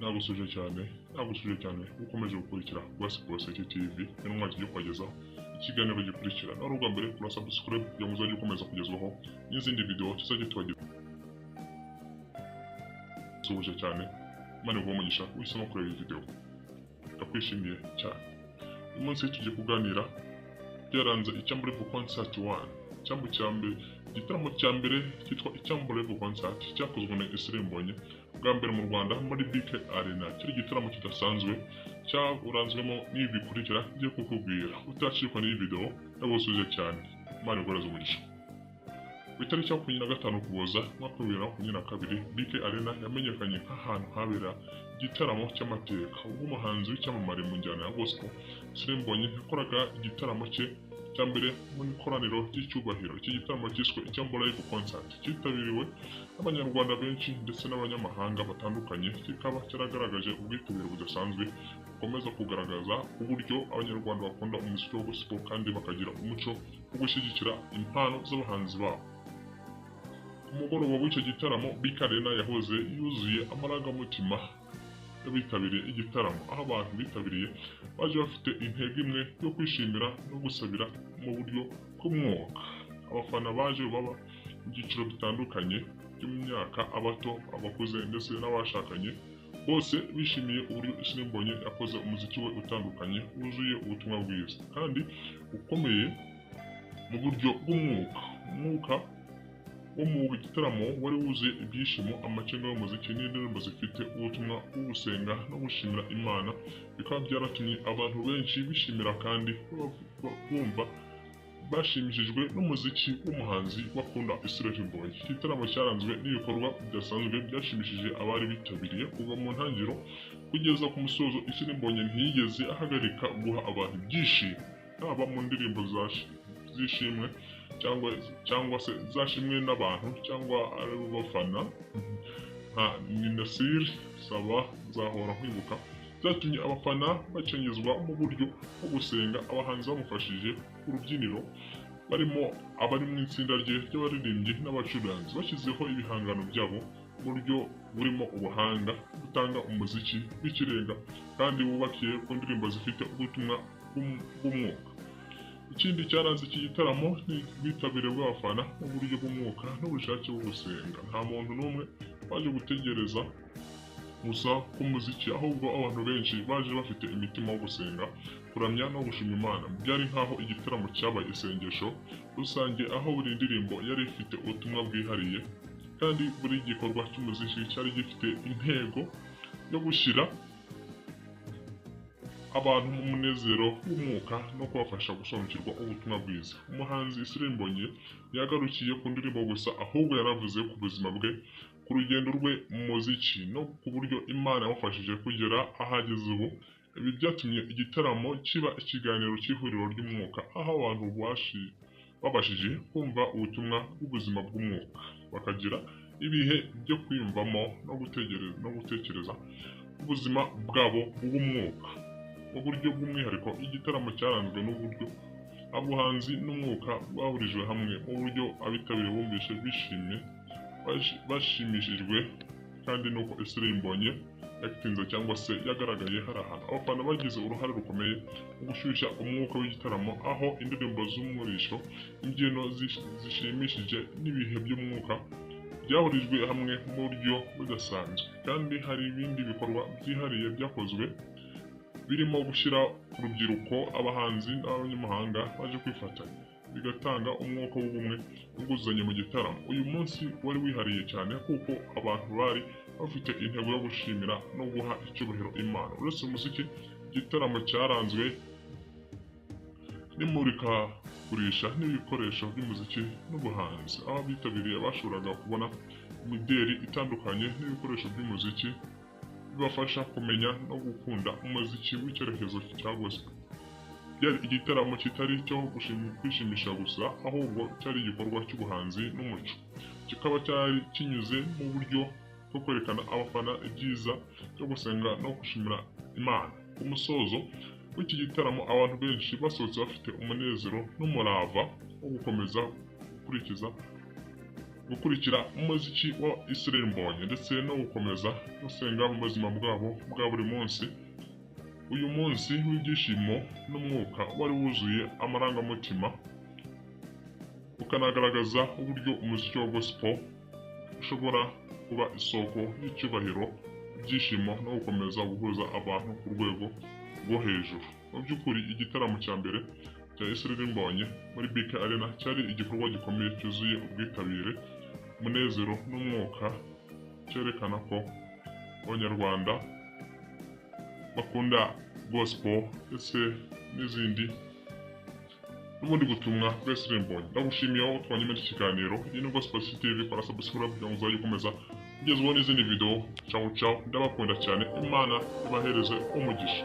nagusuje cyane ukomeje gukurikira Gospel City TV n'umwanya yo kwagezaho ikiganiro gikurikira no rugwa mbere kuri subscribe kugira ngo uzajye ukomeza kugezwaho n'izindi video tuzajye tubagira suje cyane mane ngo mugisha uhisemo kureba iyi video ndakwishimiye cyane uyu munsi tugiye kuganira byaranze icyambure ku concert 1 cyambu cyambere igitaramo cyambere cyitwa icyambure ku concert cyakozwe na Israel Mbonyi bwa mbere mu Rwanda muri BK Arena kiri gitaramo kidasanzwe cyaranzwemo n'ibi bikurikira ngiye kukubwira utacikwa n'iyi video ndabosuje cyane mane goraza umugisha Bitari cya 15 Ukuboza mwaka wa 2022 BK Arena yamenyekanye nk'ahantu habera igitaramo cy'amateka ubwo umuhanzi w'icyamamare mu njyana ya gospel Israel Mbonyi yakoraga igitaramo cye cyambere mu ikoraniro ry'icyubahiro iki gitaramo cyiswe icyambure ku concert cyitabiriwe n'abanyarwanda benshi ndetse n'abanyamahanga batandukanye kikaba cyaragaragaje ubwitabire budasanzwe bukomeza kugaragaza uburyo abanyarwanda bakunda umuziki wa gospel kandi bakagira umuco wo gushyigikira impano z'abahanzi babo umugoroba w'icyo gitaramo BK Arena yahoze yuzuye amarangamutima y'abitabiriye igitaramo aho abantu bitabiriye baje bafite intego imwe yo kwishimira no gusabira mu buryo bw'umwuka abafana baje baba mu byiciro bitandukanye by'imyaka abato abakuze ndetse n'abashakanye bose bishimiye uburyo Israel Mbonyi yakoze umuziki we utandukanye wuzuye ubutumwa bwiza kandi ukomeye mu buryo bw'umwuka wo mu gitaramo wari wuzuye ibyishimo amacenga y'umuziki n'indirimbo zifite ubutumwa bwo gusenga no gushimira Imana bikaba byaratumye abantu benshi bishimira kandi bumva bashimishijwe n'umuziki w'umuhanzi bakunda Israel Mbonyi igitaramo cyaranzwe n'ibikorwa bidasanzwe byashimishije abari bitabiriye kuva mu ntangiriro kugeza ku musozo Israel Mbonyi ntiyigeze ahagarika guha abantu ibyishimo haba mu ndirimbo zishimwe cyangwa se zashimwe n'abantu cyangwa ari bafana nka Ninasir Saba Nzahora Nkwibuka byatumye abafana bacengezwa mu buryo bwo gusenga abahanzi bamufashije urubyiniro barimo abari mu itsinda rye ry'abaririmbyi n'abacuranzi bashyizeho ibihangano byabo mu buryo burimo ubuhanga butanga umuziki w'ikirenga kandi wubakiye ku ndirimbo zifite ubutumwa bw'umwuka ikindi cyaranze iki gitaramo ni ubwitabire bw'abafana mu buryo bw'umwuka n'ubushake bwo gusenga nta muntu n'umwe waje gutegereza gusa k'umuziki ahubwo abantu benshi baje bafite imitima yo gusenga kuramya no gushima Imana byari nk'aho igitaramo cyabaye isengesho rusange aho buri ndirimbo yari ifite ubutumwa bwihariye kandi buri gikorwa cy'umuziki cyari gifite intego yo gushyira abantu mu munezero w'umwuka no kubafasha gusobanukirwa ubutumwa bwiza umuhanzi Israel Mbonyi yagarukiye ku ndirimbo gusa ahubwo yaravuze ku buzima bwe ku rugendo rwe mu muziki no ku buryo Imana yamufashije kugera ahageze ubu ibi byatumye igitaramo kiba ikiganiro cy'ihuriro ry'umwuka aho abantu babashije kumva ubutumwa bw'ubuzima bw'umwuka bakagira ibihe byo kwiyumvamo no gutekereza ubuzima bwabo bw'umwuka mu buryo bw'umwihariko igitaramo cyaranzwe n'uburyo abuhanzi n'umwuka bahurijwe hamwe mu buryo abitabiriye bumvise bashimishijwe kandi nuko Israel Mbonyi yatinze cyangwa se yagaragaye hari ahantu abafana bagize uruhare rukomeye mu gushyushya umwuka w'igitaramo aho indirimbo z'umurisho imbyino zishimishije n'ibihe by'umwuka byahurijwe hamwe mu buryo budasanzwe kandi hari ibindi bikorwa byihariye byakozwe birimo gushyira urubyiruko abahanzi n'abanyamahanga baje kwifatanya bigatanga umwuka w'ubumwe n'ubwuzuzanye mu gitaramo uyu munsi wari wihariye cyane kuko abantu bari bafite intego yo gushimira no guha icyubahiro Imana uretse umuziki igitaramo cyaranzwe n'imurikagurisha n'ibikoresho by'umuziki n'ubuhanzi aho bitabiriye bashoboraga kubona imideri itandukanye n'ibikoresho by'umuziki bibafasha kumenya no gukunda umuziki w'icyerekezo cya gospel byari igitaramo kitari cyo kwishimisha gusa ahubwo cyari igikorwa cy'ubuhanzi n'umuco kikaba cyari kinyuze mu buryo bwo kwerekana abafana ibyiza byo gusenga no gushimira Imana ku musozo w'iki gitaramo abantu benshi basohotse bafite umunezero n'umurava wo gukomeza gukurikiza gukurikira umuziki wa Israel Mbonyi ndetse no gukomeza gusenga mu buzima bwabo bwa buri munsi. Uyu munsi w'ibyishimo n'umwuka wari wuzuye amarangamutima, ukanagaragaza uburyo umuziki wa gospel ushobora kuba isoko y'icyubahiro, ibyishimo no gukomeza guhuza abantu ku rwego rwo hejuru. Mu by'ukuri igitaramo cya mbere cya Israel Mbonyi muri BK Arena cyari igikorwa gikomeye cyuzuye ubwitabire, umunezero n'umwuka, cyerekana ko abanyarwanda bakunda gospel ndetse n'izindi n'ubundi butumwa bwa Israel Mbonyi. Ndagushimiye aho twanyuma iki kiganiro. Iyi ni Gospel City TV, kora subscribe kugira ngo uzajye ukomeza kugezwaho n'izindi video. Ciao ciao, ndabakunda cyane, Imana ibahereze umugisha.